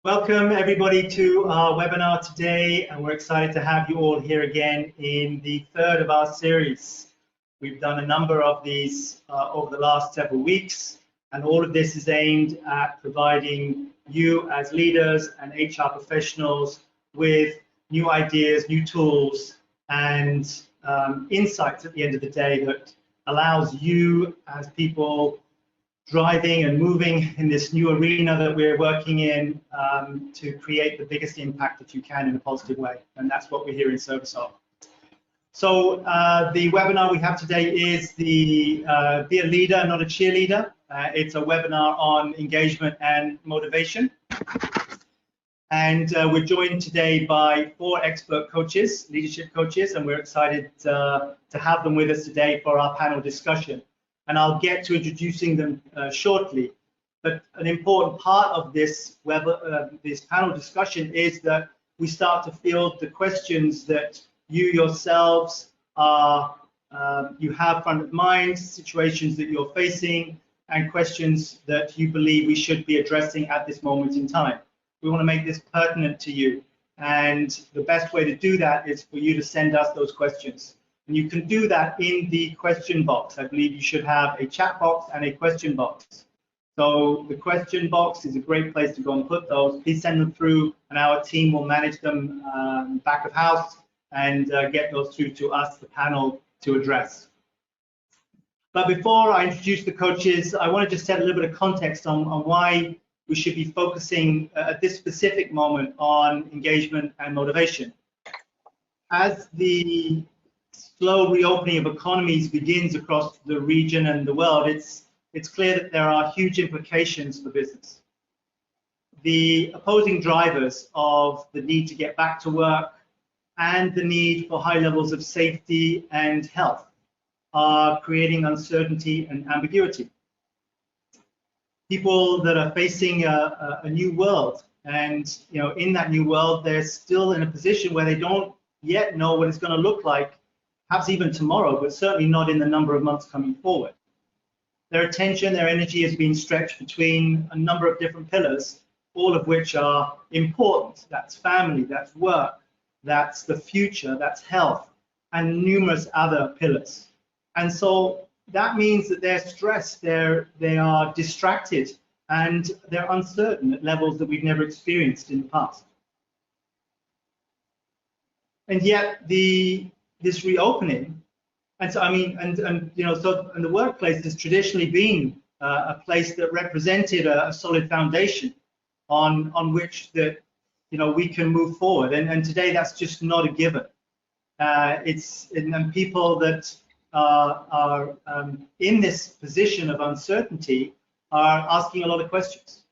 Welcome everybody to our webinar today, and we're excited to have you all here again in the third of our series. We've done a number of these over the last several weeks, and all of this is aimed at providing you as leaders and HR professionals with new ideas, new tools, and insights at the end of the day that allows you as people driving and moving in this new arena that we're working in to create the biggest impact that you can in a positive way. And that's what we're here in service of. So the webinar we have today is the Be a Leader, Not a Cheerleader. It's a webinar on engagement and motivation. And we're joined today by 4 expert coaches, leadership coaches, and we're excited to have them with us today for our panel discussion. And I'll get to introducing them shortly. But an important part of this panel discussion is that we start to field the questions that you yourselves you have front of mind, situations that you're facing, and questions that you believe we should be addressing at this moment in time. We want to make this pertinent to you, and the best way to do that is for you to send us those questions. And you can do that in the question box. I believe you should have a chat box and a question box. So the question box is a great place to go and put those. Please send them through, and our team will manage them back of house and get those through to us, the panel, to address. But before I introduce the coaches, I want to just set a little bit of context on why we should be focusing at this specific moment on engagement and motivation. As the slow reopening of economies begins across the region and the world, it's clear that there are huge implications for business. The opposing drivers of the need to get back to work and the need for high levels of safety and health are creating uncertainty and ambiguity. People that are facing a new world, and in that new world, they're still in a position where they don't yet know what it's going to look like, perhaps even tomorrow, but certainly not in the number of months coming forward. Their attention, their energy is being stretched between a number of different pillars, all of which are important. That's family, that's work, that's the future, that's health, and numerous other pillars. And so that means that they're stressed, they are distracted, and they're uncertain at levels that we've never experienced in the past. And yet this reopening, and so and the workplace has traditionally been a place that represented a solid foundation on which that we can move forward, and today that's just not a given. And people that are in this position of uncertainty are asking a lot of questions,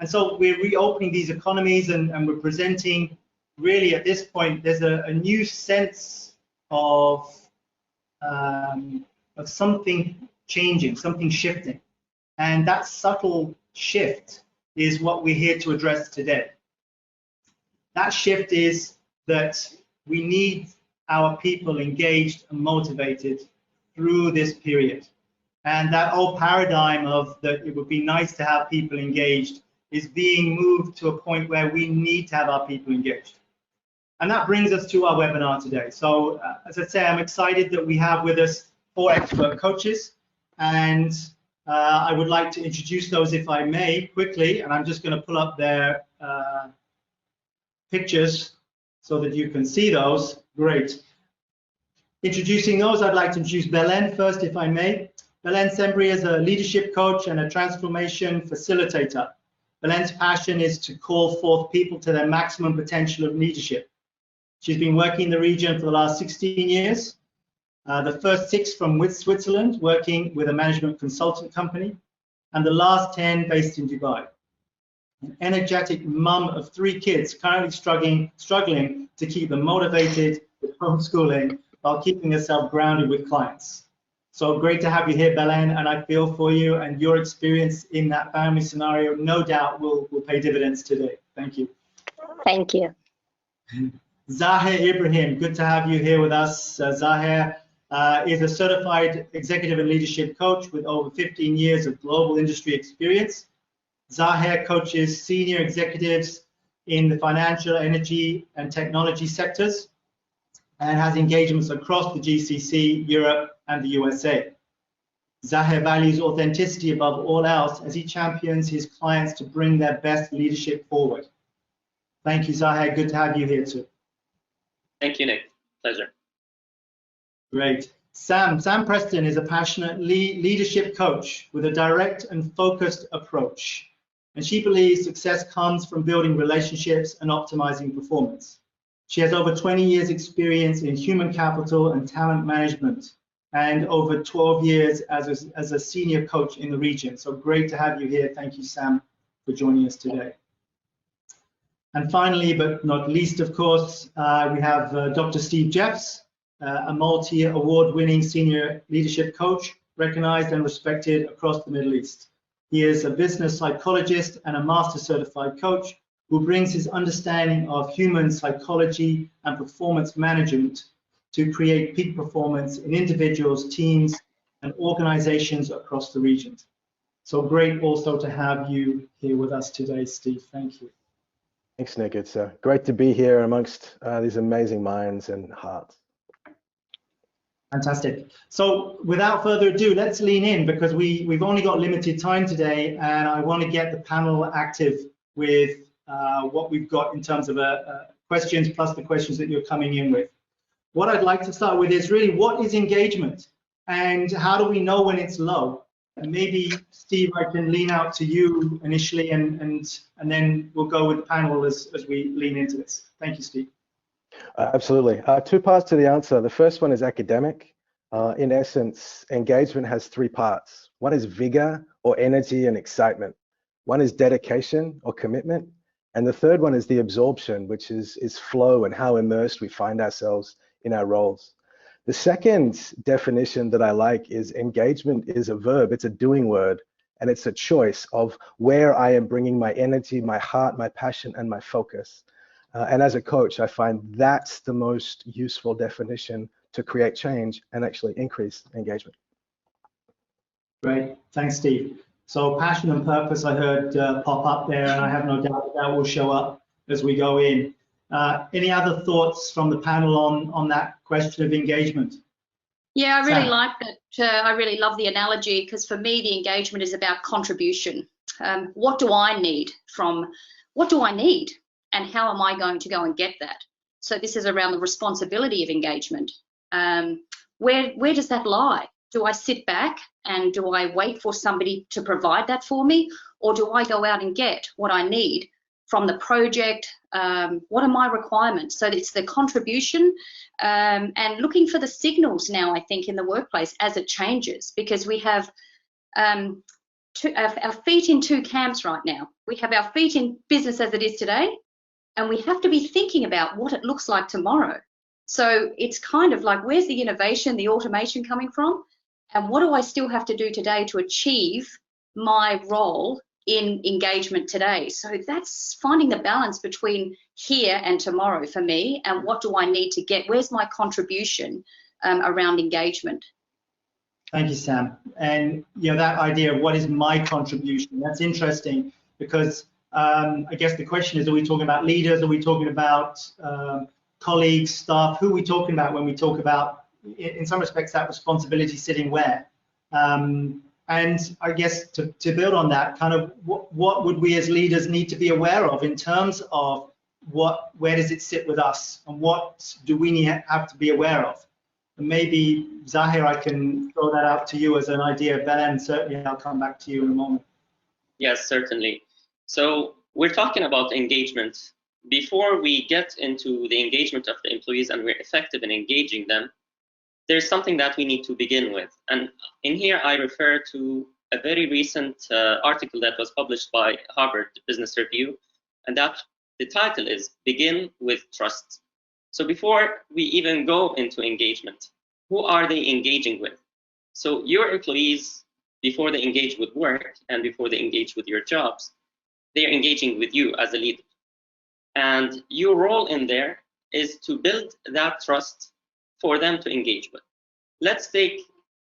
and so we're reopening these economies, and we're presenting really at this point there's a new sense of something changing, something shifting. And that subtle shift is what we're here to address today. That shift is that we need our people engaged and motivated through this period. And that old paradigm of that it would be nice to have people engaged is being moved to a point where we need to have our people engaged. And that brings us to our webinar today. So as I say, I'm excited that we have with us 4 expert coaches, and I would like to introduce those, if I may, quickly, and I'm just going to pull up their pictures so that you can see those. Great. Introducing those, I'd like to introduce Belen first, if I may. Belen Sembri is a leadership coach and a transformation facilitator. Belen's passion is to call forth people to their maximum potential of leadership. She's been working in the region for the last 16 years, the first 6 from Switzerland, working with a management consultant company, and the last 10 based in Dubai. An energetic mum of 3 kids, currently struggling to keep them motivated with homeschooling while keeping herself grounded with clients. So great to have you here, Belen, and I feel for you, and your experience in that family scenario no doubt will pay dividends today. Thank you. Thank you. Zahir Ibrahim, good to have you here with us. Zahir is a certified executive and leadership coach with over 15 years of global industry experience. Zahir coaches senior executives in the financial, energy, and technology sectors, and has engagements across the GCC, Europe, and the USA. Zahir values authenticity above all else as he champions his clients to bring their best leadership forward. Thank you, Zahir. Good to have you here too. Thank you, Nick. Pleasure. Great. Sam Preston is a passionate leadership coach with a direct and focused approach. And she believes success comes from building relationships and optimizing performance. She has over 20 years experience in human capital and talent management, and over 12 years as a senior coach in the region. So great to have you here. Thank you, Sam, for joining us today. And finally, but not least, of course, we have Dr. Steve Jeffs, a multi-award-winning senior leadership coach, recognized and respected across the Middle East. He is a business psychologist and a master certified coach who brings his understanding of human psychology and performance management to create peak performance in individuals, teams, and organizations across the region. So great also to have you here with us today, Steve. Thank you. Thanks, Nick. It's great to be here amongst these amazing minds and hearts. Fantastic. So without further ado, let's lean in because we've only got limited time today, and I want to get the panel active with what we've got in terms of questions plus the questions that you're coming in with. What I'd like to start with is really what is engagement and how do we know when it's low? And maybe, Steve, I can lean out to you initially and then we'll go with the panel as we lean into this. Thank you, Steve. Absolutely. Two parts to the answer. The first one is academic. In essence, engagement has three parts. One is vigor or energy and excitement. One is dedication or commitment. And the third one is the absorption, which is flow and how immersed we find ourselves in our roles. The second definition that I like is engagement is a verb. It's a doing word, and it's a choice of where I am bringing my energy, my heart, my passion, and my focus. And as a coach, I find that's the most useful definition to create change and actually increase engagement. Great, thanks, Steve. So passion and purpose I heard pop up there, and I have no doubt that will show up as we go in. Any other thoughts from the panel on that question of engagement? Yeah, I really Sam? like that. I really love the analogy because for me, the engagement is about contribution. What do I need and how am I going to go and get that? So this is around the responsibility of engagement. Where does that lie? Do I sit back and do I wait for somebody to provide that for me? Or do I go out and get what I need from the project? What are my requirements? So it's the contribution and looking for the signals now, I think, in the workplace as it changes, because we have our feet in two camps right now. We have our feet in business as it is today, and we have to be thinking about what it looks like tomorrow. So it's kind of like, where's the innovation, the automation coming from? And what do I still have to do today to achieve my role in engagement today? So that's finding the balance between here and tomorrow for me, and what do I need to get? Where's my contribution around engagement? Thank you, Sam. And that idea of what is my contribution, that's interesting because I guess the question is, are we talking about leaders? Are we talking about colleagues, staff? Who are we talking about when we talk about, in some respects, that responsibility sitting where? And I guess to build on that, kind of what would we as leaders need to be aware of in terms of where does it sit with us and what do we have to be aware of? And maybe, Zahir, I can throw that out to you as an idea. Belen, certainly I'll come back to you in a moment. Yes, certainly. So we're talking about engagement. Before we get into the engagement of the employees and we're effective in engaging them, there's something that we need to begin with. And in here, I refer to a very recent article that was published by Harvard Business Review, and that the title is Begin with Trust. So before we even go into engagement, who are they engaging with? So your employees, before they engage with work and before they engage with your jobs, they're engaging with you as a leader. And your role in there is to build that trust for them to engage with. Let's take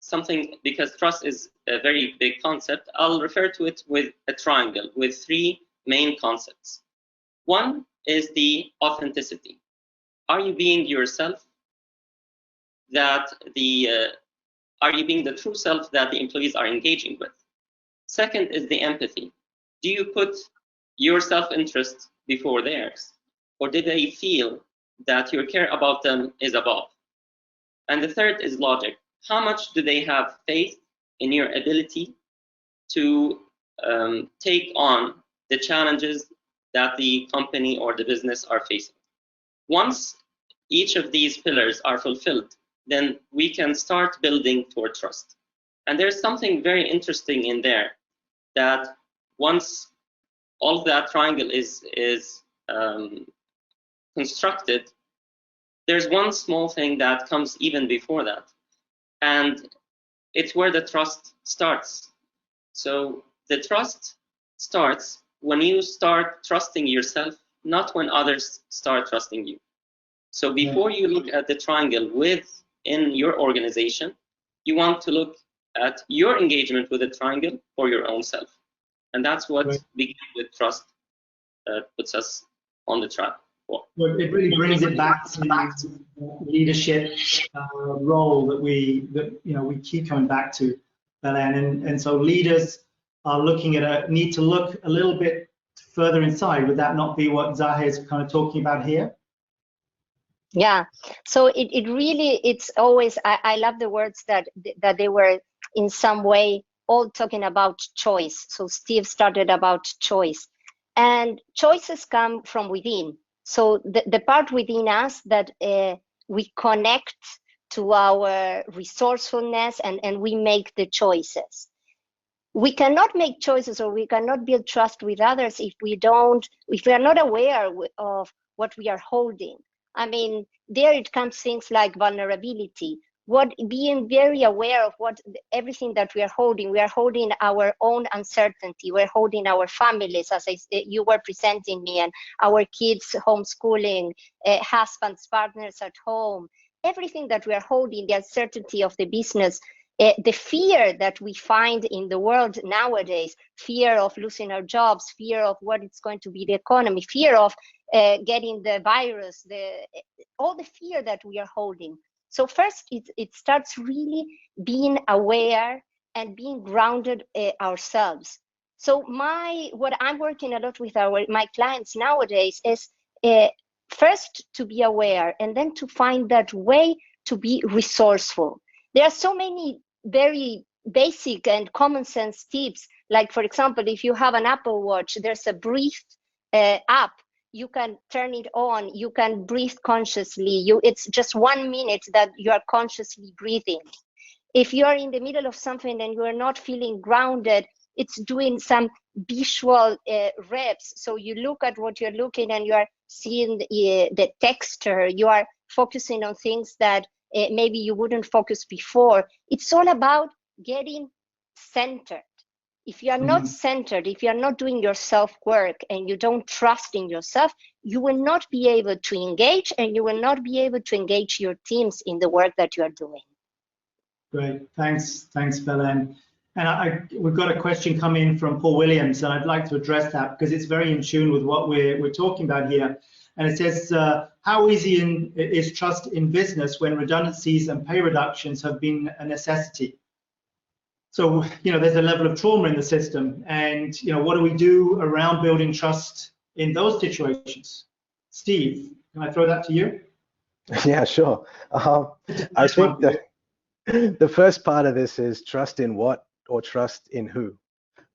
something, because trust is a very big concept. I'll refer to it with a triangle with three main concepts. One is the authenticity. Are you being yourself? Are you being the true self that the employees are engaging with? Second is the empathy. Do you put your self-interest before theirs? Or do they feel that your care about them is above? And the third is logic. How much do they have faith in your ability to take on the challenges that the company or the business are facing? Once each of these pillars are fulfilled, then we can start building toward trust. And there's something very interesting in there, that once all of that triangle is constructed, there's one small thing that comes even before that, and it's where the trust starts. So the trust starts when you start trusting yourself, not when others start trusting you. So before you look at the triangle within your organization, you want to look at your engagement with the triangle for your own self. And that's what beginning with trust puts us on the track for. Well, it really brings it back to leadership role that we keep coming back to, Belen. And so leaders are need to look a little bit further inside. Would that not be what Zahe is kind of talking about here? Yeah, so it's always, I love the words that they were in some way all talking about choice. So Steve started about choice, and choices come from within. So the part within us that we connect to our resourcefulness and we make the choices. We cannot make choices, or we cannot build trust with others if we are not aware of what we are holding. I mean, there it comes things like vulnerability, being very aware of everything that we are holding. We are holding our own uncertainty. We're holding our families, as you were presenting me, and our kids homeschooling, husbands, partners at home, everything that we are holding, the uncertainty of the business, the fear that we find in the world nowadays, fear of losing our jobs, fear of what it's going to be the economy, fear of getting the virus, all the fear that we are holding. So first, it starts really being aware and being grounded ourselves. So what I'm working a lot with my clients nowadays is first to be aware, and then to find that way to be resourceful. There are so many very basic and common sense tips. Like, for example, if you have an Apple Watch, there's a breathe app. You can turn it on. You can breathe consciously. It's just 1 minute that you are consciously breathing. If you are in the middle of something and you are not feeling grounded, it's doing some visual reps. So you look at what you're looking and you are seeing the texture. You are focusing on things that maybe you wouldn't focus before. It's all about getting centered. If you are not centered, if you are not doing your self-work and you don't trust in yourself, you will not be able to engage, and you will not be able to engage your teams in the work that you are doing. Great, thanks, Belen. And we've got a question come in from Paul Williams, and I'd like to address that because it's very in tune with what we're talking about here. And it says, how easy is trust in business when redundancies and pay reductions have been a necessity? So, there's a level of trauma in the system, and, what do we do around building trust in those situations? Steve, can I throw that to you? Yeah, sure. I think the first part of this is trust in what or trust in who.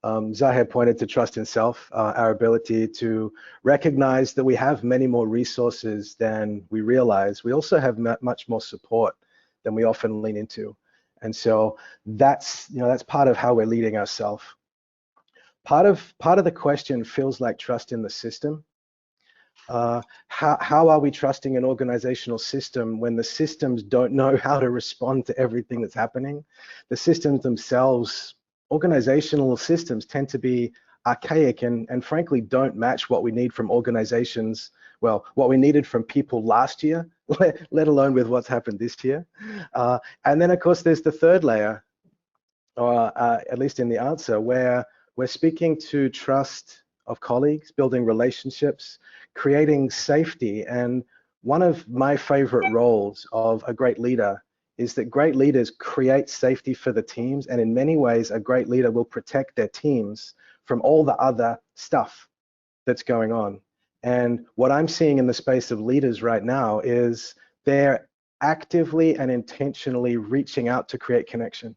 Zahe pointed to trust in self, our ability to recognize that we have many more resources than we realize. We also have much more support than we often lean into. And so that's part of how we're leading ourselves. Part of the question feels like trust in the system. How are we trusting an organizational system when the systems don't know how to respond to everything that's happening? The systems themselves, organizational systems, tend to be archaic and frankly don't match what we need from organizations, well, what we needed from people last year, let alone with what's happened this year. And then of course there's the third layer, or at least in the answer, where we're speaking to trust of colleagues, building relationships, creating safety. And one of my favorite roles of a great leader is that great leaders create safety for the teams. And in many ways, a great leader will protect their teams from all the other stuff that's going on. And what I'm seeing in the space of leaders right now is they're actively and intentionally reaching out to create connection.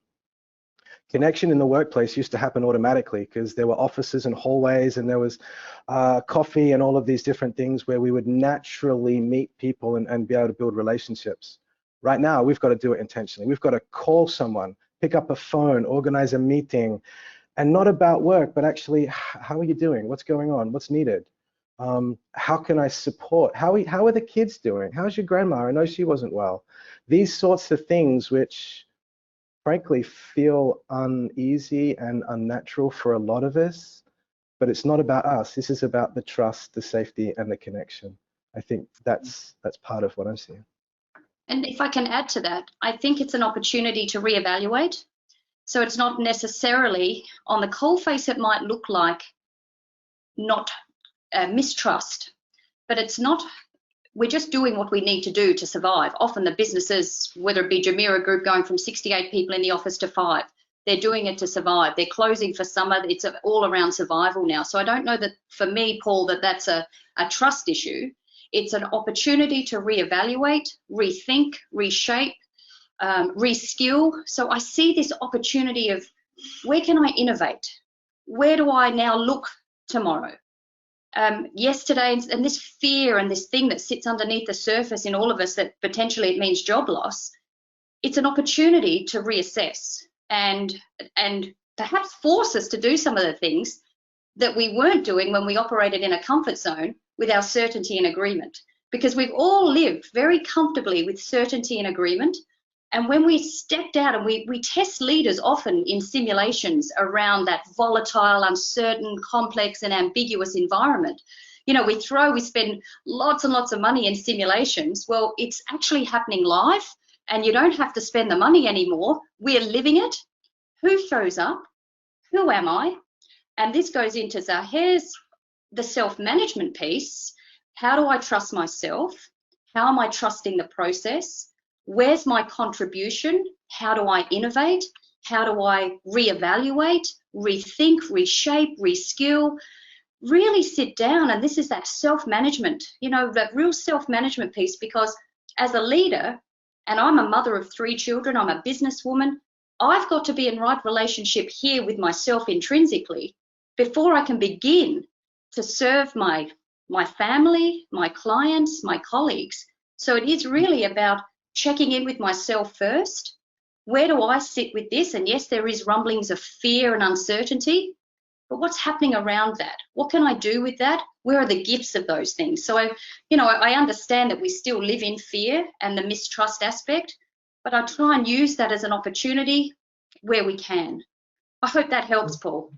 Connection in the workplace used to happen automatically because there were offices and hallways, and there was coffee and all of these different things where we would naturally meet people and be able to build relationships. Right now, we've got to do it intentionally. We've got to call someone, pick up a phone, organize a meeting, and not about work, but actually, how are you doing? What's going on? What's needed? How can I support? How are the kids doing? How's your grandma? I know she wasn't well. These sorts of things which frankly feel uneasy and unnatural for a lot of us, but it's not about us. This is about the trust, the safety, and the connection. I think that's part of what I'm seeing. And if I can add to that, I think it's an opportunity to reevaluate. So it's not necessarily, on the coalface, it might look like not mistrust, but it's not. We're just doing what we need to do to survive. Often the businesses, whether it be Jumeirah Group going from 68 people in the office to 5, they're doing it to survive. They're closing for summer. It's all around survival now. So I don't know that for me, Paul, that's a trust issue. It's an opportunity to reevaluate, rethink, reshape, reskill. So I see this opportunity of where can I innovate? Where do I now look tomorrow? Yesterday, and this fear and this thing that sits underneath the surface in all of us that potentially it means job loss, it's an opportunity to reassess and perhaps force us to do some of the things that we weren't doing when we operated in a comfort zone with our certainty and agreement. Because we've all lived very comfortably with certainty and agreement. And when we stepped out, and we test leaders often in simulations around that volatile, uncertain, complex, and ambiguous environment. You know, we spend lots and lots of money in simulations. Well, it's actually happening live, and you don't have to spend the money anymore. We're living it. Who shows up? Who am I? And this goes into Zaher's, the self-management piece. How do I trust myself? How am I trusting the process? Where's my contribution? How do I innovate? How do I reevaluate, rethink, reshape, reskill? Really sit down, and this is that self-management, you know, that real self-management piece, because as a leader, and I'm a mother of 3 children, I'm a businesswoman, I've got to be in right relationship here with myself intrinsically before I can begin to serve my family, my clients, my colleagues. So it is really about checking in with myself first. Where do I sit with this? And yes, there is rumblings of fear and uncertainty, but what's happening around that? What can I do with that? Where are the gifts of those things? So I understand that we still live in fear and the mistrust aspect, but I try and use that as an opportunity where we can. I hope that helps, Paul.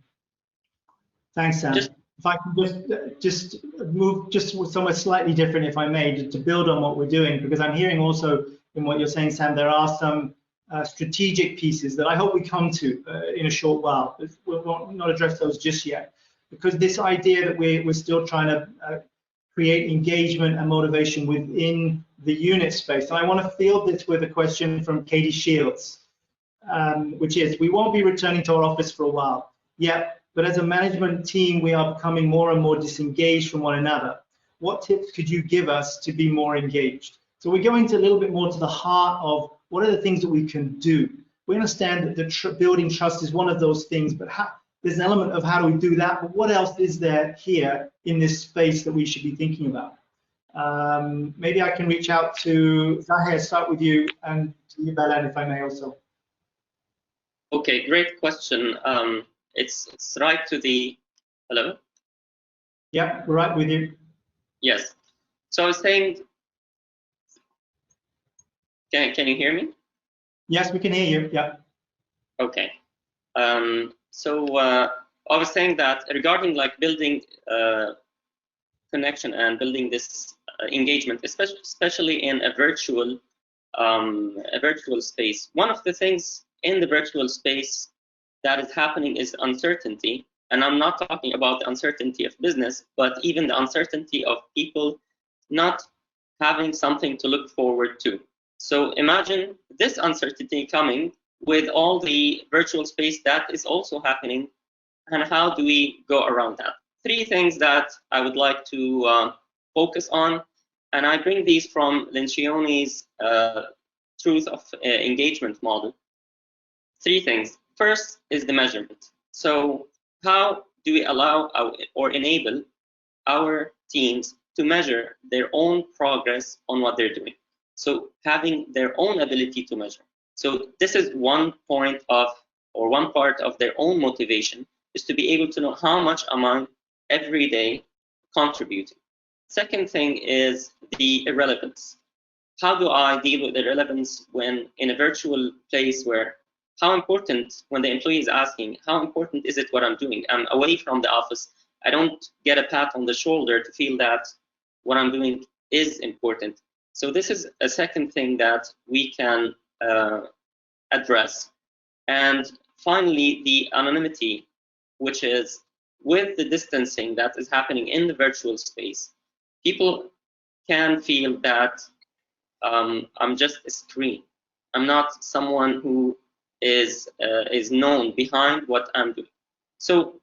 Thanks, Sam. If I can just move somewhere slightly different, if I may, to build on what we're doing, because I'm hearing also in what you're saying, Sam, there are some strategic pieces that I hope we come to in a short while. We'll not address those just yet, because this idea that we're still trying to create engagement and motivation within the unit space. And I want to field this with a question from Katie Shields, which is, we won't be returning to our office for a while. Yeah. But as a management team, we are becoming more and more disengaged from one another. What tips could you give us to be more engaged? So we're going to a little bit more to the heart of what are the things that we can do. We understand that building trust is one of those things, but there's an element of how do we do that, but what else is there here in this space that we should be thinking about? Maybe I can reach out to Zaher, start with you, and to you, Belen, if I may also. Okay, great question. It's right to the, hello? Yeah, we're right with you. Yes. So I was saying, can you hear me? Yes, we can hear you, yeah. Okay. So I was saying that regarding like building connection and building this engagement, especially in a virtual space. One of the things in the virtual space that is happening is uncertainty. And I'm not talking about the uncertainty of business, but even the uncertainty of people not having something to look forward to. So imagine this uncertainty coming with all the virtual space that is also happening, and how do we go around that? 3 things that I would like to focus on, and I bring these from Lencioni's truth of engagement model. 3 things. First is the measurement. So how do we allow or enable our teams to measure their own progress on what they're doing? So having their own ability to measure. So this is one point of, or one part of their own motivation, is to be able to know how much am I every day contributing. Second thing is the irrelevance. How do I deal with irrelevance when in a virtual place where, how important, when the employee is asking, how important is it what I'm doing? I'm away from the office. I don't get a pat on the shoulder to feel that what I'm doing is important. So this is a second thing that we can address. And finally, the anonymity, which is with the distancing that is happening in the virtual space, people can feel that I'm just a screen. I'm not someone who is known behind what I'm doing. So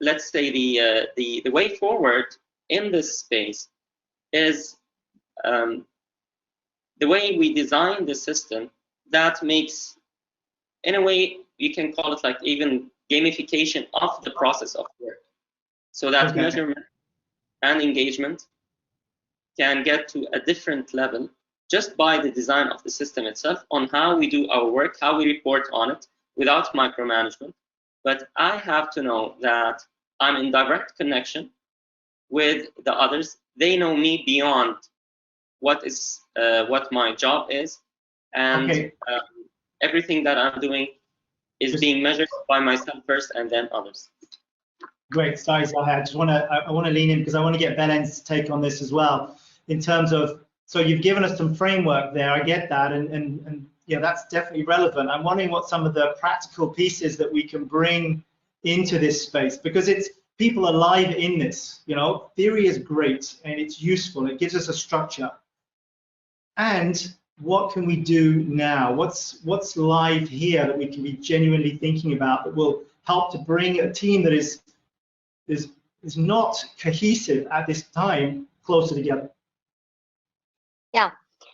let's say the way forward in this space is the way we design the system that makes, in a way, you can call it like even gamification of the process of work. So that measurement and engagement can get to a different level just by the design of the system itself on how we do our work, how we report on it without micromanagement. But I have to know that I'm in direct connection with the others. They know me beyond what my job is, and everything that I'm doing is being measured by myself first and then others. Great, sorry, Zaha. I want to lean in because I want to get Belen's take on this as well. In terms of, so you've given us some framework there. I get that, and yeah, that's definitely relevant. I'm wondering what some of the practical pieces that we can bring into this space, because it's people are live in this. You know, theory is great and it's useful. It gives us a structure. And what can we do now? What's live here that we can be genuinely thinking about that will help to bring a team that is not cohesive at this time closer together? Yeah.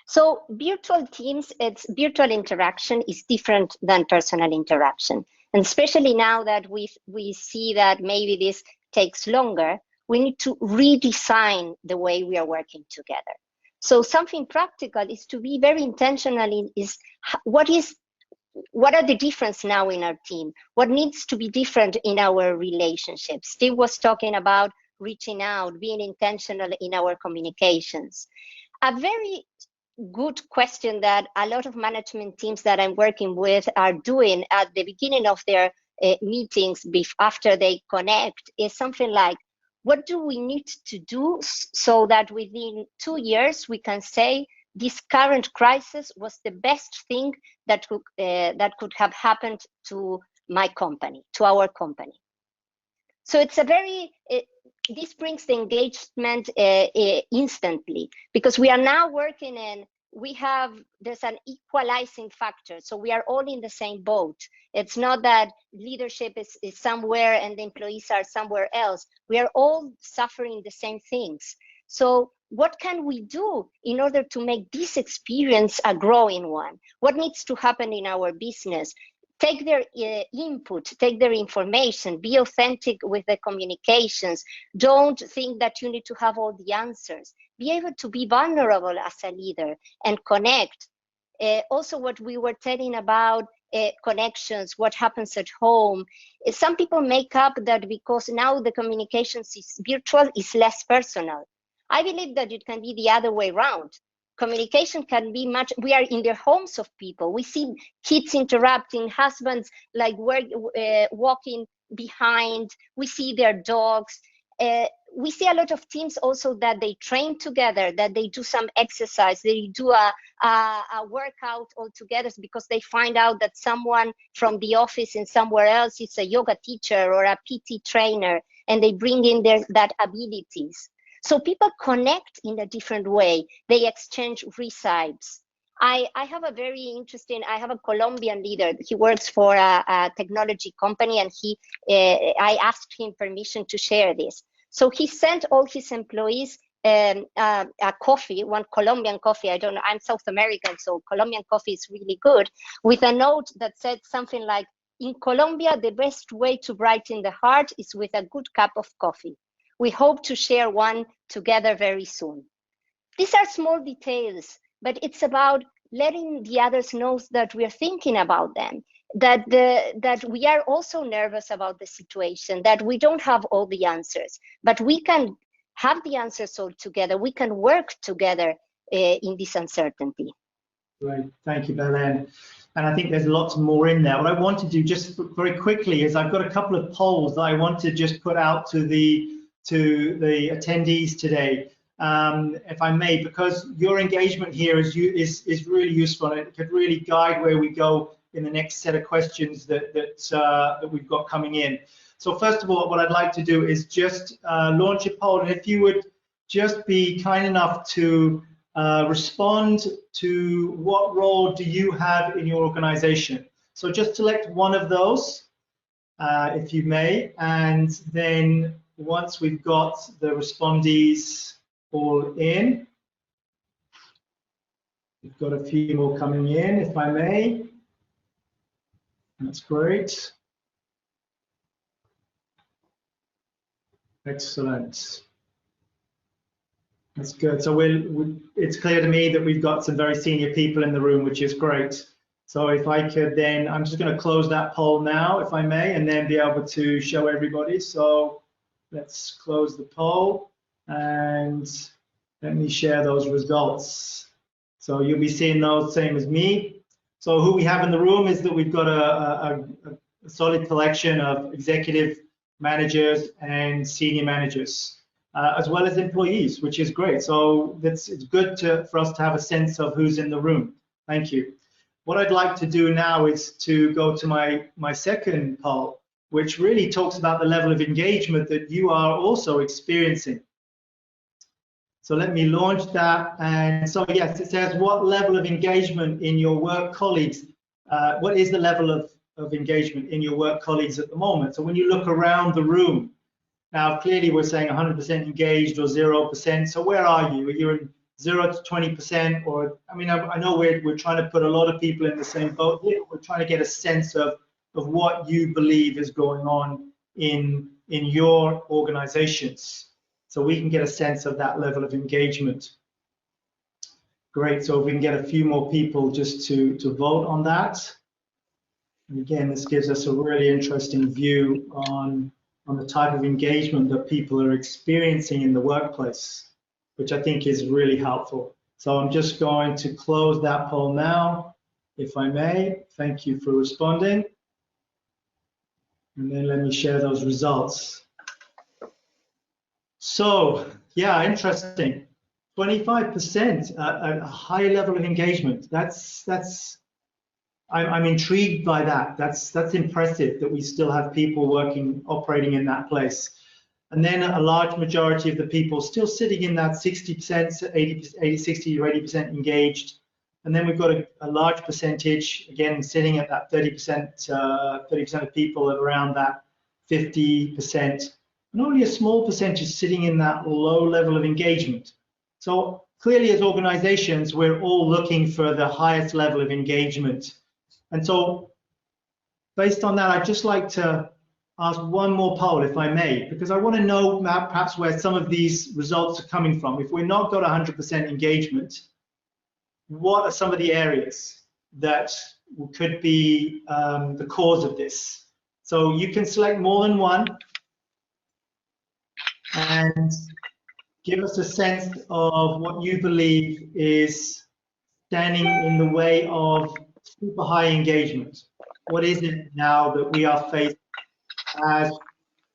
So virtual teams, it's virtual interaction is different than personal interaction. And especially now that we see that maybe this takes longer, we need to redesign the way we are working together. So something practical is to be very intentional in is what are the difference now in our team? What needs to be different in our relationships? Steve was talking about reaching out, being intentional in our communications. A very good question that a lot of management teams that I'm working with are doing at the beginning of their meetings after they connect is something like, what do we need to do so that within 2 years we can say this current crisis was the best thing that could have happened to my company, to our company? So it's a very, this brings the engagement instantly, because we are now working in, there's an equalizing factor. So we are all in the same boat. It's not that leadership is somewhere and the employees are somewhere else. We are all suffering the same things. So what can we do in order to make this experience a growing one? What needs to happen in our business? Take their input, take their information, be authentic with the communications. Don't think that you need to have all the answers. Be able to be vulnerable as a leader and connect. Also, what we were telling about connections, what happens at home. Some people make up that because now the communications is virtual, is less personal. I believe that it can be the other way around. Communication can be much, we are in the homes of people. We see kids interrupting, husbands like walking behind, we see their dogs. we see a lot of teams also that they train together, that they do some exercise, they do a workout all together because they find out that someone from the office and somewhere else is a yoga teacher or a PT trainer, and they bring in that abilities. So people connect in a different way. They exchange recipes. I have a very interesting, I have a Colombian leader. He works for a technology company, and I asked him permission to share this. So he sent all his employees a coffee, one Colombian coffee. I don't know, I'm South American, so Colombian coffee is really good, with a note that said something like, in Colombia, the best way to brighten the heart is with a good cup of coffee. We hope to share one together very soon. These are small details, but it's about letting the others know that we are thinking about them, that we are also nervous about the situation, that we don't have all the answers, but we can have the answers all together. We can work together in this uncertainty. Great, thank you, Belen. And I think there's lots more in there. What I want to do just very quickly is I've got a couple of polls that I want to just put out to the attendees today. If I may, because your engagement here is really useful, and it could really guide where we go in the next set of questions that we've got coming in. So first of all, what I'd like to do is just launch a poll, and if you would just be kind enough to respond to what role do you have in your organization. So just select one of those, if you may, and then once we've got the respondees all in, we've got a few more coming in, if I may. That's great. Excellent. That's good. So it's clear to me that we've got some very senior people in the room, which is great. So if I could then, I'm just going to close that poll now, if I may, and then be able to show everybody. So let's close the poll and let me share those results. So you'll be seeing those same as me. So who we have in the room is that we've got a solid collection of executive managers and senior managers, as well as employees, which is great. So it's good for us to have a sense of who's in the room. Thank you. What I'd like to do now is to go to my second poll, which really talks about the level of engagement that you are also experiencing. So let me launch that. And so yes, it says, what level of engagement in your work colleagues, what is the level of engagement in your work colleagues at the moment? So when you look around the room, now clearly we're saying 100% engaged or 0%. So where are you? Are you in 0 to 20%? Or, I mean, I know we're trying to put a lot of people in the same boat here. We're trying to get a sense of what you believe is going on in your organizations, so we can get a sense of that level of engagement. Great, so if we can get a few more people just to vote on that. And again, this gives us a really interesting view on the type of engagement that people are experiencing in the workplace, which I think is really helpful. So I'm just going to close that poll now, if I may. Thank you for responding. And then let me share those results. So, yeah, interesting. 25%, a high level of engagement. I'm intrigued by that. That's impressive that we still have people operating in that place. And then a large majority of the people still sitting in that 60%, 60 or 80% engaged. And then we've got a large percentage, again, sitting at that 30% of people at around that 50%. And only a small percentage sitting in that low level of engagement. So clearly as organizations, we're all looking for the highest level of engagement. And so based on that, I'd just like to ask one more poll, if I may, because I want to know perhaps where some of these results are coming from. If we're not got 100% engagement, what are some of the areas that could be the cause of this? So you can select more than one and give us a sense of what you believe is standing in the way of super high engagement. What is it now that we are faced as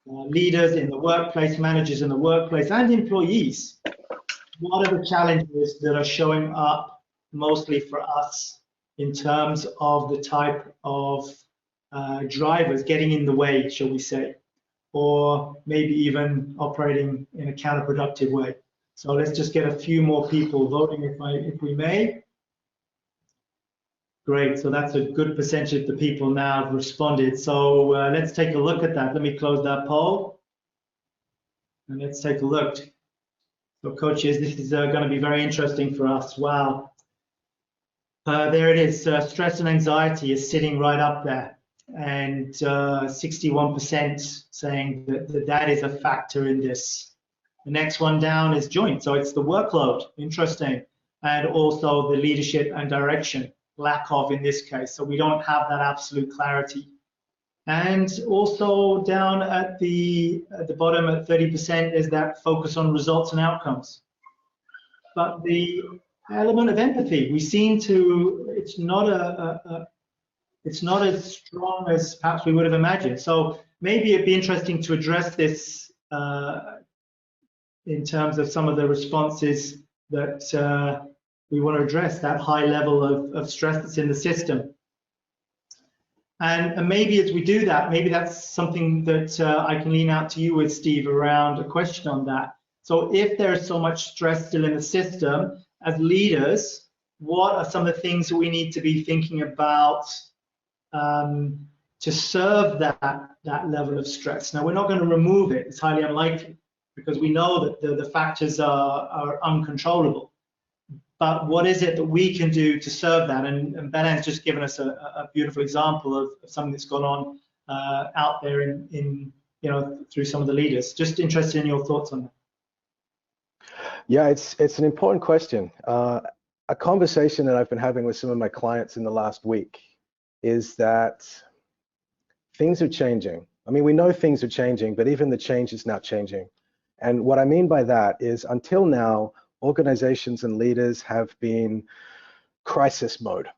leaders in the workplace, managers in the workplace, and employees, what are the challenges that are showing up mostly for us in terms of the type of drivers getting in the way, shall we say, or maybe even operating in a counterproductive way. So let's just get a few more people voting if we may. Great, so that's a good percentage of the people now have responded. So let's take a look at that. Let me close that poll. And let's take a look. So coaches, this is going to be very interesting for us. Wow. There it is. Stress and anxiety is sitting right up there. And 61% saying that is a factor in this. The next one down is joint. So it's the workload. Interesting. And also the leadership and direction. Lack of in this case. So we don't have that absolute clarity. And also down at the bottom at 30% is that focus on results and outcomes. But the element of empathy, we seem to, it's not as strong as perhaps we would have imagined. So maybe it'd be interesting to address this in terms of some of the responses that we want to address, that high level of stress that's in the system. And maybe as we do that, maybe that's something that I can lean out to you with, Steve, around a question on that. So if there's so much stress still in the system, as leaders, what are some of the things that we need to be thinking about to serve that level of stress? Now, we're not going to remove it. It's highly unlikely because we know that the factors are uncontrollable. But what is it that we can do to serve that? And Benan's just given us a beautiful example of something that's gone on out there in through some of the leaders. Just interested in your thoughts on that. Yeah, it's an important question. A conversation that I've been having with some of my clients in the last week is that things are changing. I mean, we know things are changing, but even the change is now changing. And what I mean by that is until now, organizations and leaders have been crisis mode.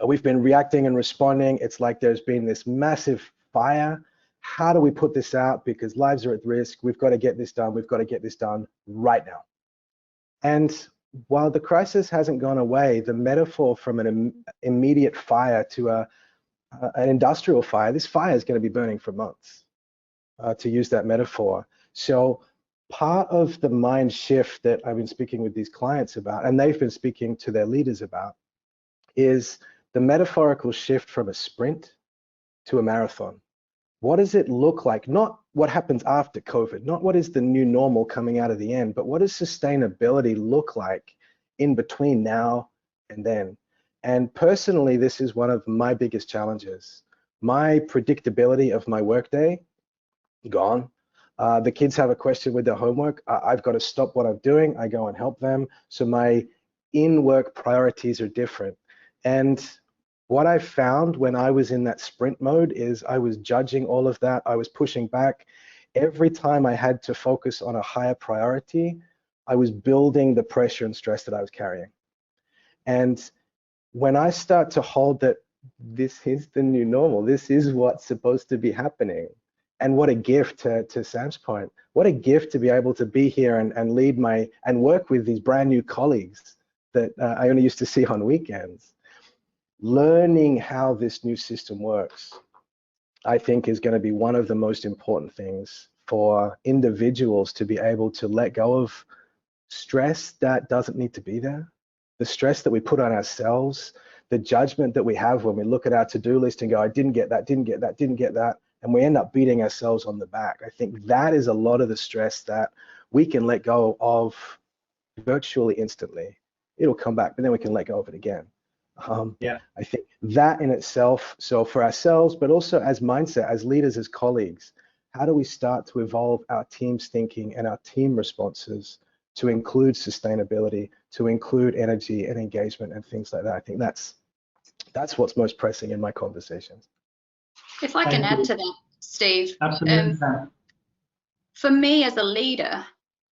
We've been reacting and responding. It's like there's been this massive fire. How do we put this out? Because lives are at risk. We've got to get this done. We've got to get this done right now. And while the crisis hasn't gone away, the metaphor from an immediate fire to an industrial fire, this fire is going to be burning for months, to use that metaphor. So part of the mind shift that I've been speaking with these clients about, and they've been speaking to their leaders about, is the metaphorical shift from a sprint to a marathon. What does it look like? Not what happens after COVID, not what is the new normal coming out of the end, but what does sustainability look like in between now and then? And personally, this is one of my biggest challenges. My predictability of my workday, gone. The kids have a question with their homework. I've got to stop what I'm doing. I go and help them. So my in-work priorities are different. And what I found when I was in that sprint mode is I was judging all of that. I was pushing back. Every time I had to focus on a higher priority, I was building the pressure and stress that I was carrying. And when I start to hold that this is the new normal, this is what's supposed to be happening, and what a gift, to Sam's point, what a gift to be able to be here and lead and work with these brand new colleagues that I only used to see on weekends. Learning how this new system works, I think, is going to be one of the most important things for individuals to be able to let go of stress that doesn't need to be there, the stress that we put on ourselves, the judgment that we have when we look at our to-do list and go, I didn't get that, didn't get that, didn't get that, and we end up beating ourselves on the back. I think that is a lot of the stress that we can let go of virtually instantly. It'll come back, but then we can let go of it again. I think that in itself, so for ourselves, but also as mindset, as leaders, as colleagues, how do we start to evolve our team's thinking and our team responses to include sustainability, to include energy and engagement and things like that? I think that's what's most pressing in my conversations. If I can add to that, Steve. Absolutely. For me as a leader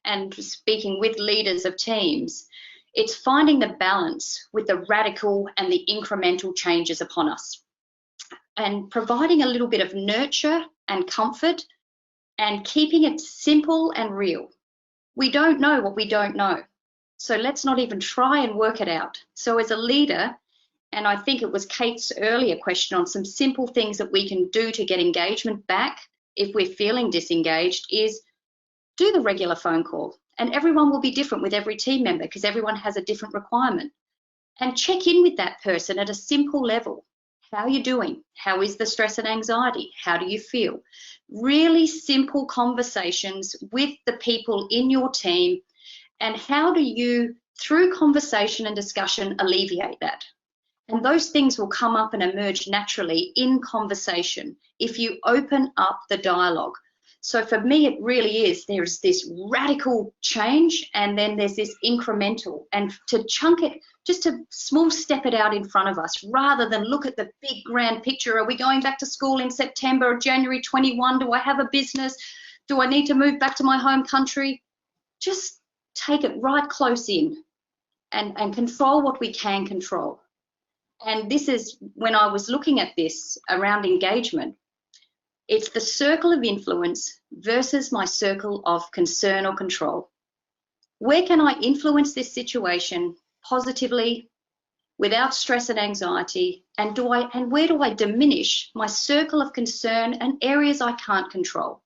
and speaking with leaders of teams, it's finding the balance with the radical and the incremental changes upon us and providing a little bit of nurture and comfort and keeping it simple and real. We don't know what we don't know. So let's not even try and work it out. So as a leader, and I think it was Kate's earlier question on some simple things that we can do to get engagement back if we're feeling disengaged, is do the regular phone call. And everyone will be different with every team member because everyone has a different requirement. And check in with that person at a simple level. How are you doing? How is the stress and anxiety? How do you feel? Really simple conversations with the people in your team. And how do you, through conversation and discussion, alleviate that? And those things will come up and emerge naturally in conversation if you open up the dialogue. So for me, it really is, there's this radical change and then there's this incremental, and to chunk it, just to small step it out in front of us rather than look at the big grand picture. Are we going back to school in September or January 21? Do I have a business? Do I need to move back to my home country? Just take it right close in and control what we can control. And this is when I was looking at this around engagement. It's the circle of influence versus my circle of concern or control. Where can I influence this situation positively without stress and anxiety? And where do I diminish my circle of concern and areas I can't control?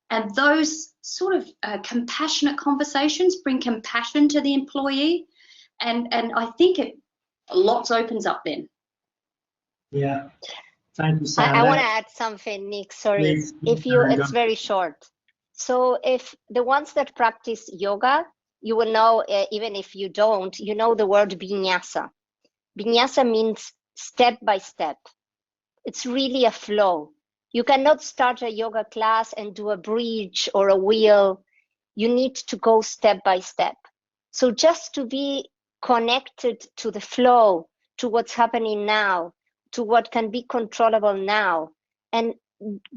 And those sort of compassionate conversations bring compassion to the employee. And I think lots opens up then. Yeah. Thank you, Sam. I want to add something, Nick. Sorry, Please, it's very short. So if the ones that practice yoga, you will know, even if you don't, you know the word vinyasa. Vinyasa means step by step. It's really a flow. You cannot start a yoga class and do a bridge or a wheel. You need to go step by step. So just to be connected to the flow, to what's happening now, to what can be controllable now, and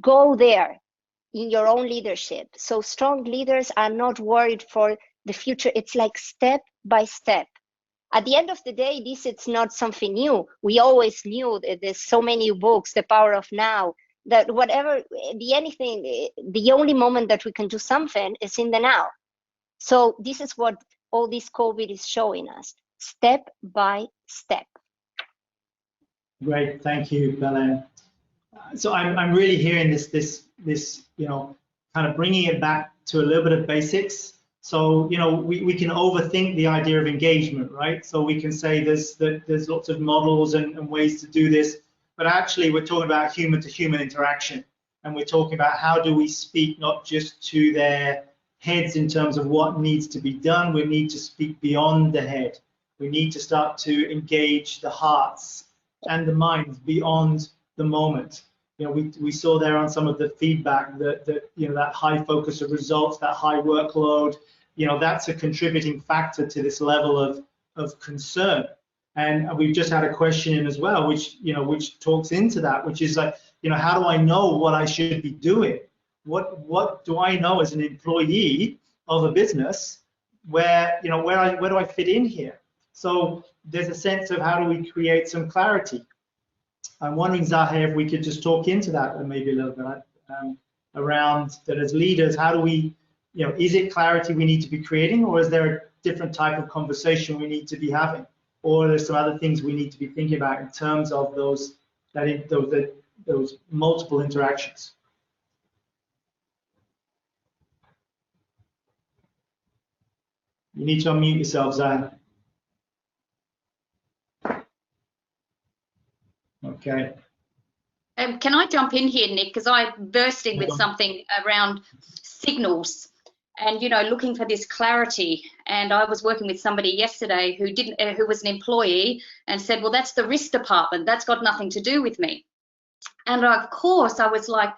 go there in your own leadership. So strong leaders are not worried for the future. It's like step by step. At the end of the day, it's not something new. We always knew that there's so many books, The Power of Now, that whatever, the only moment that we can do something is in the now. So this is what all this COVID is showing us, step by step. Great, thank you, Belen. So I'm really hearing this, kind of bringing it back to a little bit of basics. So, we can overthink the idea of engagement, right? So we can say there's lots of models and ways to do this, but actually we're talking about human-to-human interaction, and we're talking about how do we speak not just to their heads in terms of what needs to be done. We need to speak beyond the head. We need to start to engage the hearts and the minds beyond the moment. We saw there on some of the feedback that that high focus of results, that high workload, that's a contributing factor to this level of concern. And we've just had a question in as well, which talks into that, which is like, how do I know what I should be doing? What do I know as an employee of a business where do I fit in here? So there's a sense of how do we create some clarity. I'm wondering, Zahe, if we could just talk into that maybe a little bit around that as leaders, how do we, is it clarity we need to be creating, or is there a different type of conversation we need to be having, or there's some other things we need to be thinking about in terms of those multiple interactions? You need to unmute yourself, Zahe. Okay. Can I jump in here, Nick? Because I'm bursting with something around signals and, looking for this clarity. And I was working with somebody yesterday who was an employee and said, well, that's the risk department. That's got nothing to do with me. And of course, I was like,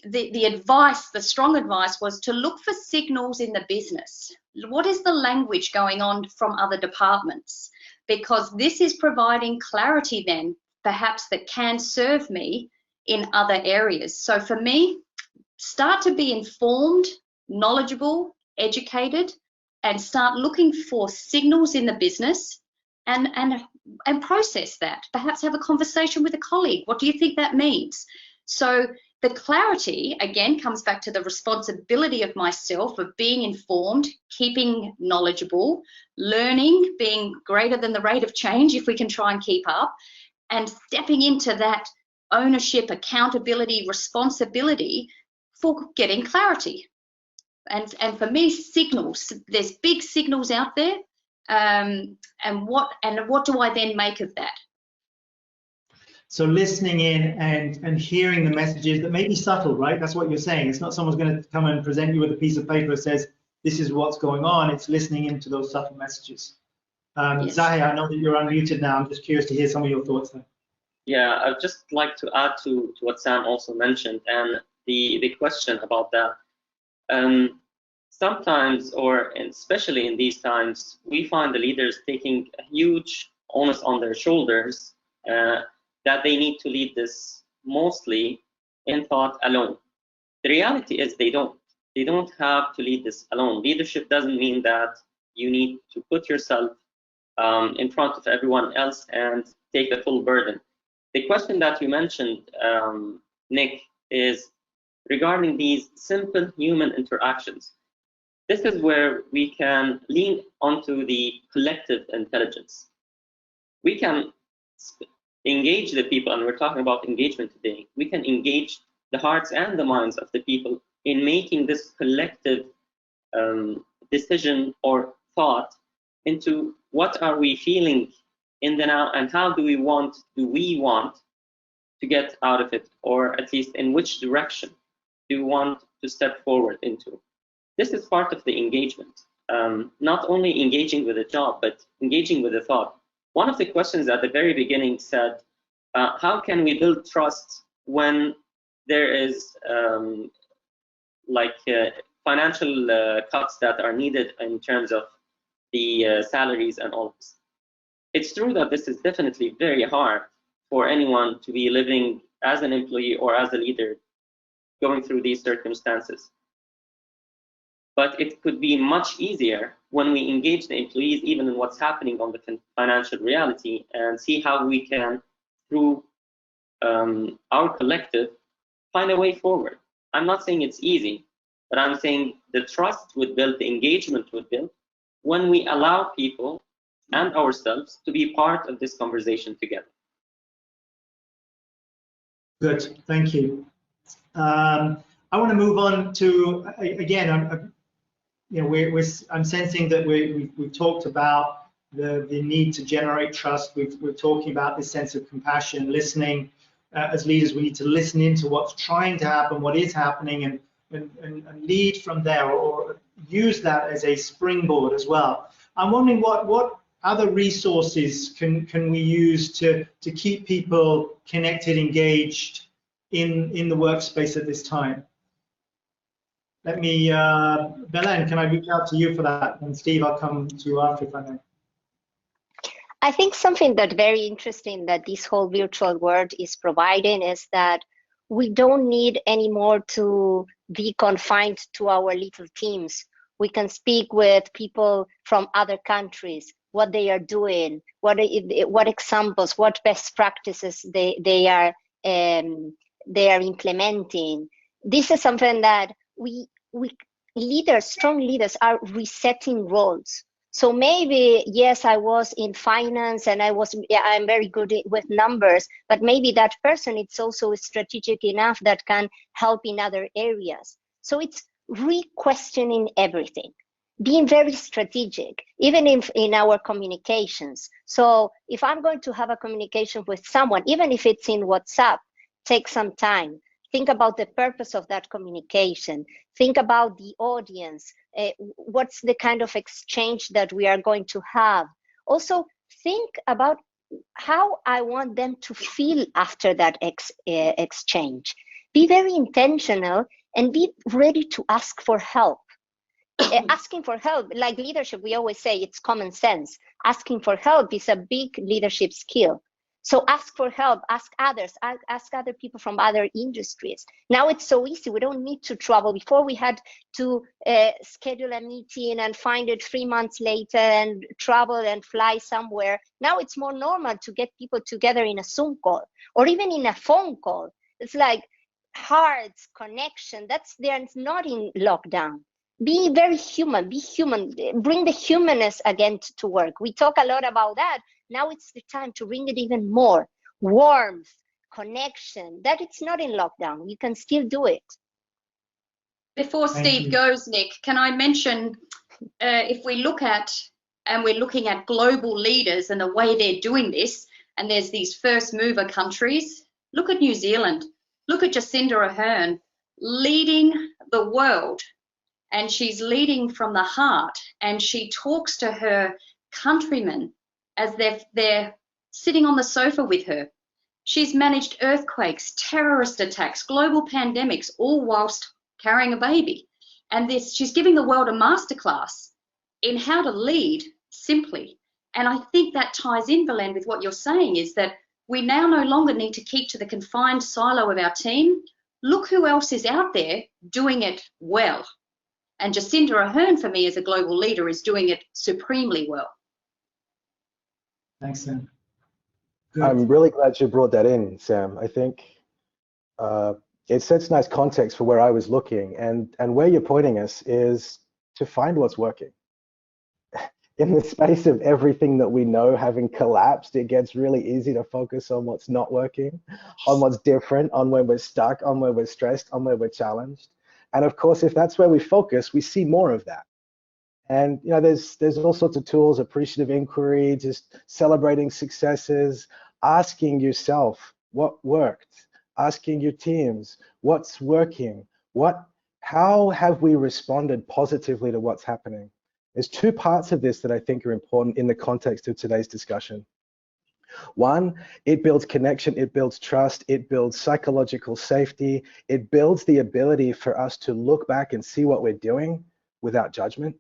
the strong advice was to look for signals in the business. What is the language going on from other departments? Because this is providing clarity then, perhaps, that can serve me in other areas. So for me, start to be informed, knowledgeable, educated, and start looking for signals in the business and process that. Perhaps have a conversation with a colleague. What do you think that means? So The clarity, again, comes back to the responsibility of myself of being informed, keeping knowledgeable, learning, being greater than the rate of change if we can try and keep up, and stepping into that ownership, accountability, responsibility for getting clarity. And for me, signals, there's big signals out there, and what do I then make of that? So listening in and hearing the messages that may be subtle, right? That's what you're saying. It's not someone's going to come and present you with a piece of paper that says, this is what's going on. It's listening into those subtle messages. Yes. Zahi, I know that you're unmuted now. I'm just curious to hear some of your thoughts there. Yeah, I'd just like to add to what Sam also mentioned, and the question about that. Sometimes, or especially in these times, we find the leaders taking a huge onus on their shoulders, that they need to lead this mostly in thought alone. The reality is they don't. They don't have to lead this alone. Leadership doesn't mean that you need to put yourself in front of everyone else and take the full burden. The question that you mentioned, Nick, is regarding these simple human interactions. This is where we can lean onto the collective intelligence. We can engage the people, and we're talking about engagement today. We can engage the hearts and the minds of the people in making this collective decision or thought into what are we feeling in the now, and how do we want to get out of it, or at least in which direction do we want to step forward into. This is part of the engagement, not only engaging with a job, but engaging with a thought. One of the questions at the very beginning said, how can we build trust when there is financial cuts that are needed in terms of the salaries and all this? It's true that this is definitely very hard for anyone to be living as an employee or as a leader going through these circumstances. But it could be much easier when we engage the employees even in what's happening on the financial reality, and see how we can, through our collective, find a way forward. I'm not saying it's easy, but I'm saying the trust would build, the engagement would build, when we allow people and ourselves to be part of this conversation together. Good, thank you. I want to move on to, again, I'm sensing that we've talked about the need to generate trust. We're talking about this sense of compassion, listening. As leaders, we need to listen into what's trying to happen, what is happening, and lead from there, or use that as a springboard as well. I'm wondering what other resources can we use to keep people connected, engaged in the workspace at this time? Let me, Belen, can I reach out to you for that? And Steve, I'll come to you after if I may. I think something that's very interesting that this whole virtual world is providing is that we don't need anymore to be confined to our little teams. We can speak with people from other countries, what they are doing, what examples, what best practices they are implementing. This is something that we leaders, strong leaders, are resetting roles. So maybe, yes, I was in finance and I'm very good with numbers, but maybe that person is also strategic enough that can help in other areas. So it's re-questioning everything, being very strategic, even in our communications. So if I'm going to have a communication with someone, even if it's in WhatsApp, take some time. Think about the purpose of that communication. Think about the audience. What's the kind of exchange that we are going to have? Also, think about how I want them to feel after that exchange. Be very intentional and be ready to ask for help. Asking for help, like leadership, we always say it's common sense. Asking for help is a big leadership skill. So ask for help, ask others, ask other people from other industries. Now it's so easy, we don't need to travel. Before we had to schedule a meeting and find it 3 months later and travel and fly somewhere. Now it's more normal to get people together in a Zoom call or even in a phone call. It's like hearts, connection, they're not in lockdown. Be very human, be human, bring the humanness again to work. We talk a lot about that. Now it's the time to bring it even more. Warmth, connection, that it's not in lockdown. You can still do it. Before Steve goes, Nick, can I mention, if we look at, and we're looking at global leaders and the way they're doing this, and there's these first mover countries, look at New Zealand, look at Jacinda Ardern leading the world, and she's leading from the heart, and she talks to her countrymen as they're sitting on the sofa with her. She's managed earthquakes, terrorist attacks, global pandemics, all whilst carrying a baby. And she's giving the world a masterclass in how to lead simply. And I think that ties in, Belen, with what you're saying, is that we now no longer need to keep to the confined silo of our team. Look who else is out there doing it well. And Jacinda Ardern, for me, as a global leader, is doing it supremely well. Thanks, Sam. Good. I'm really glad you brought that in, Sam. I think it sets nice context for where I was looking, and where you're pointing us is to find what's working. In the space of everything that we know having collapsed, it gets really easy to focus on what's not working, on what's different, on where we're stuck, on where we're stressed, on where we're challenged. And of course, if that's where we focus, we see more of that. And you know, there's all sorts of tools, appreciative inquiry, just celebrating successes, asking yourself what worked, asking your teams what's working, how have we responded positively to what's happening. There's two parts of this that I think are important in the context of today's discussion. One, it builds connection, it builds trust, it builds psychological safety, it builds the ability for us to look back and see what we're doing without judgment.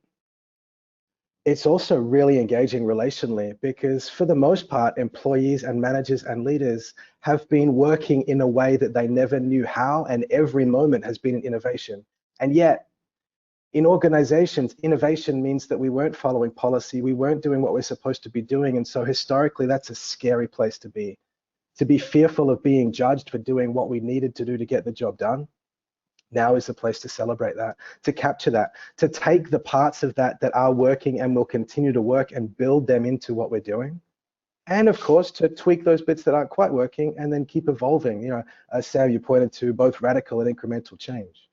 It's also really engaging relationally, because for the most part, employees and managers and leaders have been working in a way that they never knew how, and every moment has been an innovation. And yet, in organizations, innovation means that we weren't following policy, we weren't doing what we're supposed to be doing, and so historically, that's a scary place to be fearful of being judged for doing what we needed to do to get the job done. Now is the place to celebrate that, to capture that, to take the parts of that are working and will continue to work and build them into what we're doing. And of course, to tweak those bits that aren't quite working and then keep evolving. You know, as Sam, you pointed to both radical and incremental change.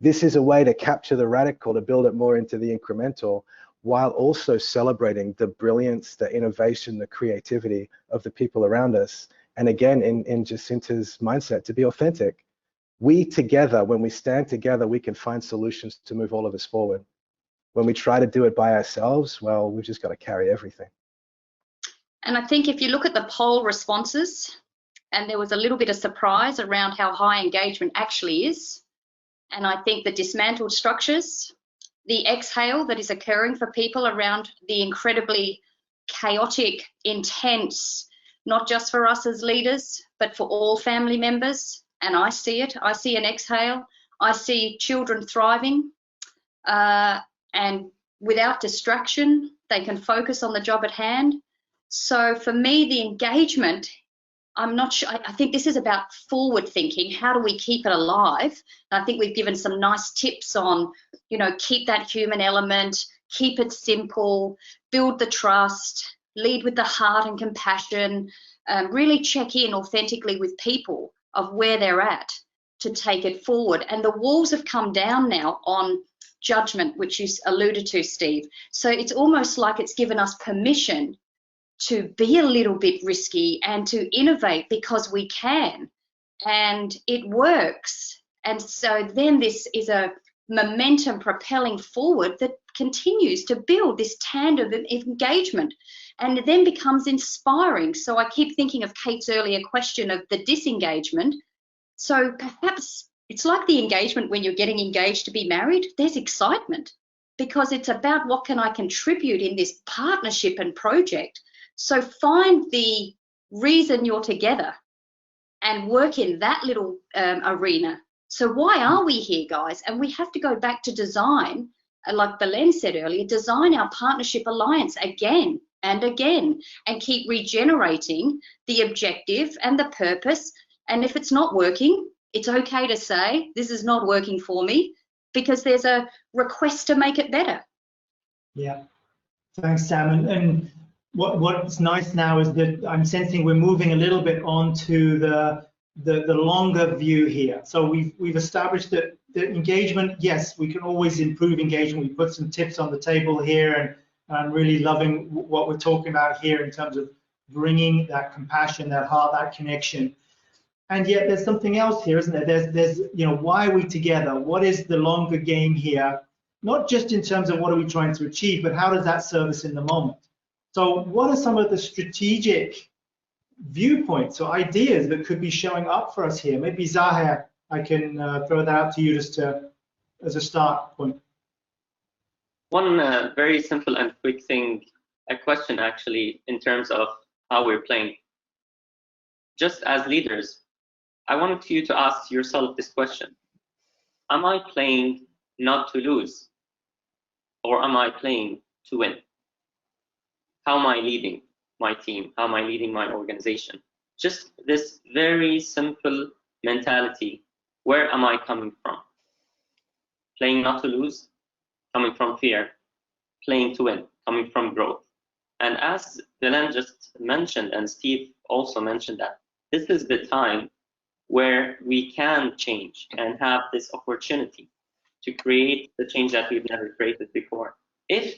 This is a way to capture the radical, to build it more into the incremental, while also celebrating the brilliance, the innovation, the creativity of the people around us. And again, in Jacinta's mindset, to be authentic. We together, when we stand together, we can find solutions to move all of us forward. When we try to do it by ourselves, well, we've just got to carry everything. And I think if you look at the poll responses, and there was a little bit of surprise around how high engagement actually is, and I think the dismantled structures, the exhale that is occurring for people around the incredibly chaotic, intense, not just for us as leaders, but for all family members. And I see it. I see an exhale. I see children thriving, and without distraction, they can focus on the job at hand. So for me, the engagement, I'm not sure. I think this is about forward thinking. How do we keep it alive? And I think we've given some nice tips on, you know, keep that human element, keep it simple, build the trust, lead with the heart and compassion, really check in authentically with people of where they're at to take it forward. And the walls have come down now on judgment, which you alluded to, Steve. So it's almost like it's given us permission to be a little bit risky and to innovate because we can, and it works. And so then this is a momentum propelling forward that continues to build this tandem of engagement, and it then becomes inspiring. So I keep thinking of Kate's earlier question of the disengagement. So perhaps it's like the engagement when you're getting engaged to be married. There's excitement because it's about what can I contribute in this partnership and project. So find the reason you're together and work in that little arena. So why are we here, guys? And we have to go back to design, like Belen said earlier, design our partnership alliance again and again, and keep regenerating the objective and the purpose. And if it's not working, It's okay to say, this is not working for me, because there's a request to make it better. Yeah, thanks, Sam. And what's nice now is that I'm sensing we're moving a little bit onto the longer view here. So we've established that the engagement, yes, we can always improve engagement. We put some tips on the table here, and I'm really loving what we're talking about here in terms of bringing that compassion, that heart, that connection. And yet there's something else here, isn't there? There's why are we together? What is the longer game here? Not just in terms of what are we trying to achieve, but how does that serve us in the moment? So what are some of the strategic viewpoints or ideas that could be showing up for us here? Maybe Zahir, I can throw that out to you just as a start point. One very simple and quick thing, a question actually, in terms of how we're playing. Just as leaders, I wanted you to ask yourself this question. Am I playing not to lose? Or am I playing to win? How am I leading my team? How am I leading my organization? Just this very simple mentality. Where am I coming from? Playing not to lose, coming from fear. Playing to win, coming from growth. And as Dylan just mentioned, and Steve also mentioned, that this is the time where we can change and have this opportunity to create the change that we've never created before, if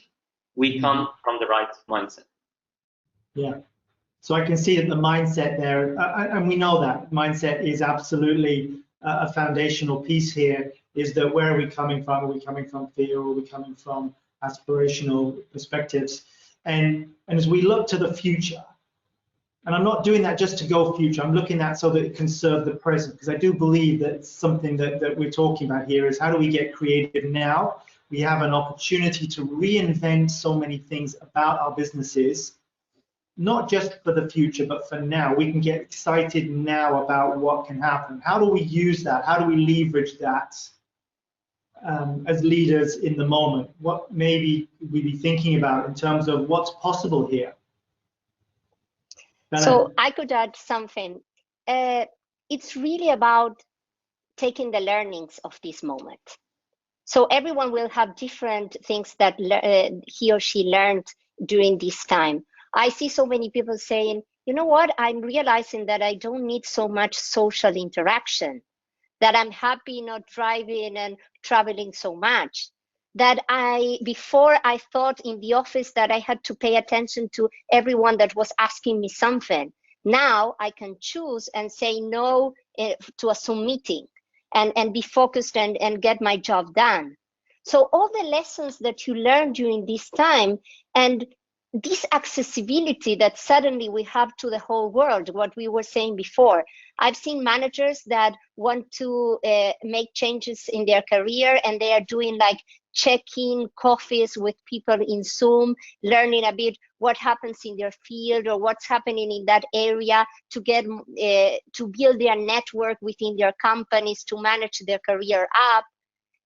we come from the right mindset. Yeah. So I can see that the mindset there, and we know that mindset is absolutely a foundational piece here, is that where are we coming from? Are we coming from fear, or are we coming from aspirational perspectives? And as we look to the future, and I'm not doing that just to go future, I'm looking at so that it can serve the present, because I do believe that something that we're talking about here is how do we get creative now? We have an opportunity to reinvent so many things about our businesses, not just for the future, but for now. We can get excited now about what can happen. How do we use that? How do we leverage that as leaders in the moment? What maybe we be thinking about in terms of what's possible here? So I could add something. It's really about taking the learnings of this moment. So everyone will have different things that he or she learned during this time. I see so many people saying, you know what, I'm realizing that I don't need so much social interaction, that I'm happy not driving and traveling so much, that before I thought in the office that I had to pay attention to everyone that was asking me something. Now I can choose and say no to a Zoom meeting and be focused and get my job done. So all the lessons that you learn during this time, and this accessibility that suddenly we have to the whole world, what we were saying before. I've seen managers that want to make changes in their career, and they are doing like check-in coffees with people in Zoom, learning a bit what happens in their field or what's happening in that area to get to build their network within their companies, to manage their career up.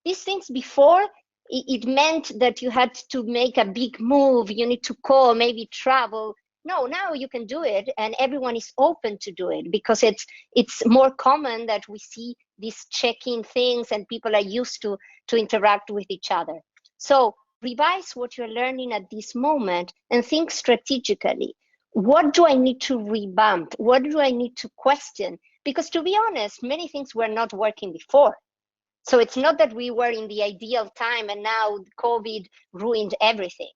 These things before, it meant that you had to make a big move, you need to call, maybe travel. No, now you can do it, and everyone is open to do it because it's more common that we see these check-in things and people are used to interact with each other. So revise what you're learning at this moment and think strategically. What do I need to revamp? What do I need to question? Because to be honest, many things were not working before. So it's not that we were in the ideal time and now COVID ruined everything.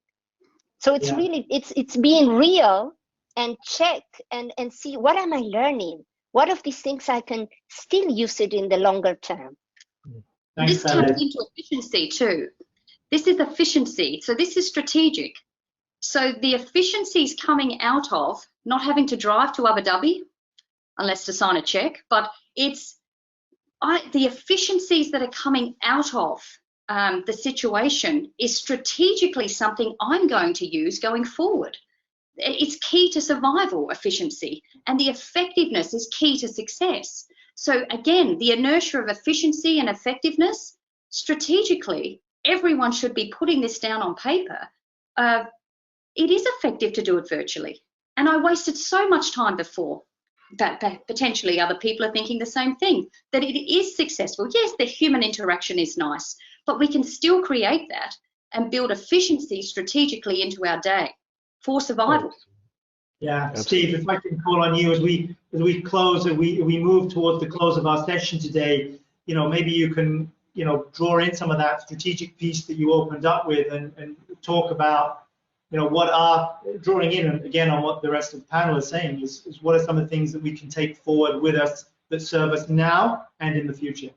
So it's really, it's being real and check and see, what am I learning? What of these things I can still use it in the longer term? This taps into efficiency too. This is efficiency. So this is strategic. So the efficiency is coming out of not having to drive to Abu Dhabi, unless to sign a check, but it's the efficiencies that are coming out of the situation is strategically something I'm going to use going forward. It's key to survival, efficiency, and the effectiveness is key to success. So again, the inertia of efficiency and effectiveness, strategically, everyone should be putting this down on paper. It is effective to do it virtually, and I wasted so much time before. that potentially other people are thinking the same thing, that it is successful. Yes, the human interaction is nice, but we can still create that and build efficiency strategically into our day for survival. Yeah, Absolutely. Steve, if I can call on you as we close, as we move towards the close of our session today, maybe you can, draw in some of that strategic piece that you opened up with and talk about, what are, drawing in, and again, on what the rest of the panel is saying, is what are some of the things that we can take forward with us that serve us now and in the future?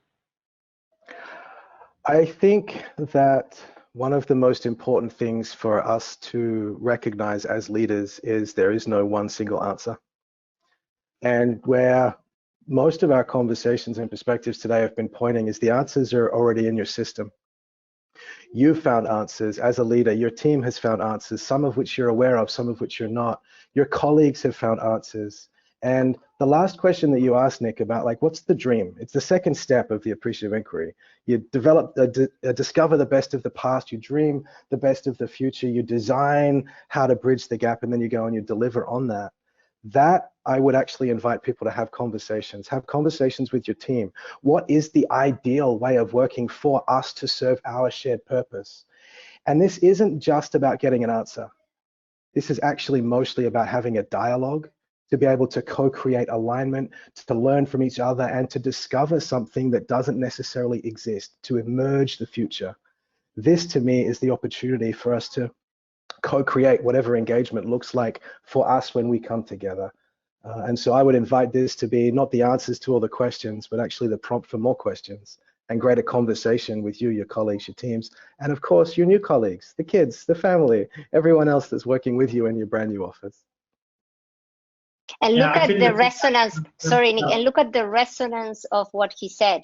I think that one of the most important things for us to recognize as leaders is there is no one single answer. And where most of our conversations and perspectives today have been pointing is the answers are already in your system. You've found answers as a leader. Your team has found answers, some of which you're aware of, some of which you're not. Your colleagues have found answers. And the last question that you asked, Nick, about like, what's the dream? It's the second step of the appreciative inquiry. You develop, discover the best of the past, you dream the best of the future, you design how to bridge the gap, and then you go and you deliver on that. That I would actually invite people to have conversations with your team. What is the ideal way of working for us to serve our shared purpose? And this isn't just about getting an answer. This is actually mostly about having a dialogue, to be able to co-create alignment, to learn from each other, and to discover something that doesn't necessarily exist, to emerge the future. This, to me, is the opportunity for us to co-create whatever engagement looks like for us when we come together. And so I would invite this to be not the answers to all the questions, but actually the prompt for more questions and greater conversation with you, your colleagues, your teams, and of course, your new colleagues, the kids, the family, everyone else that's working with you in your brand new office. And look at the resonance, sorry, Nick, and look at the resonance of what he said.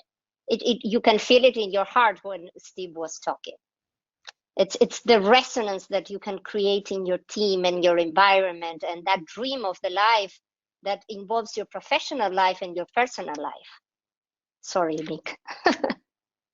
You can feel it in your heart when Steve was talking. It's the resonance that you can create in your team and your environment, and that dream of the life that involves your professional life and your personal life. Sorry, Nick.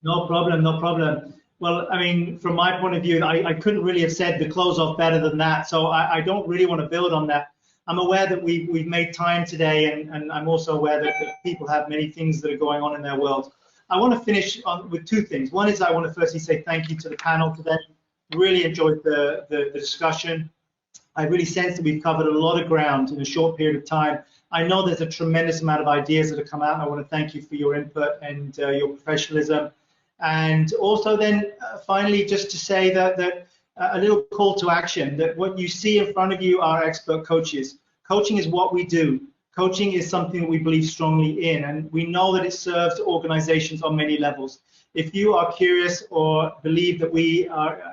No problem, no problem. Well, I mean, from my point of view, I couldn't really have said the close off better than that. So I don't really want to build on that. I'm aware that we've made time today, and I'm also aware that people have many things that are going on in their world. I want to finish with two things. One is I want to firstly say thank you to the panel today. Really enjoyed the discussion. I really sense that we've covered a lot of ground in a short period of time. I know there's a tremendous amount of ideas that have come out. I want to thank you for your input and your professionalism. And also then finally, just to say that a little call to action, that what you see in front of you are expert coaches. Coaching is what we do. Coaching is something we believe strongly in, and we know that it serves organizations on many levels. If you are curious or believe that we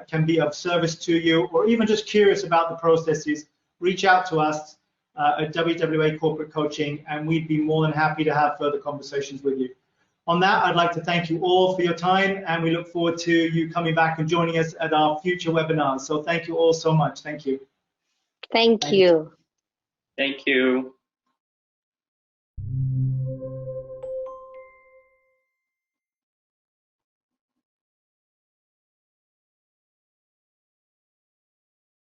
can be of service to you, or even just curious about the processes, reach out to us at WWA Corporate Coaching, and we'd be more than happy to have further conversations with you. On that, I'd like to thank you all for your time, and we look forward to you coming back and joining us at our future webinars. So thank you all so much. Thank you. Thank you. Thank you.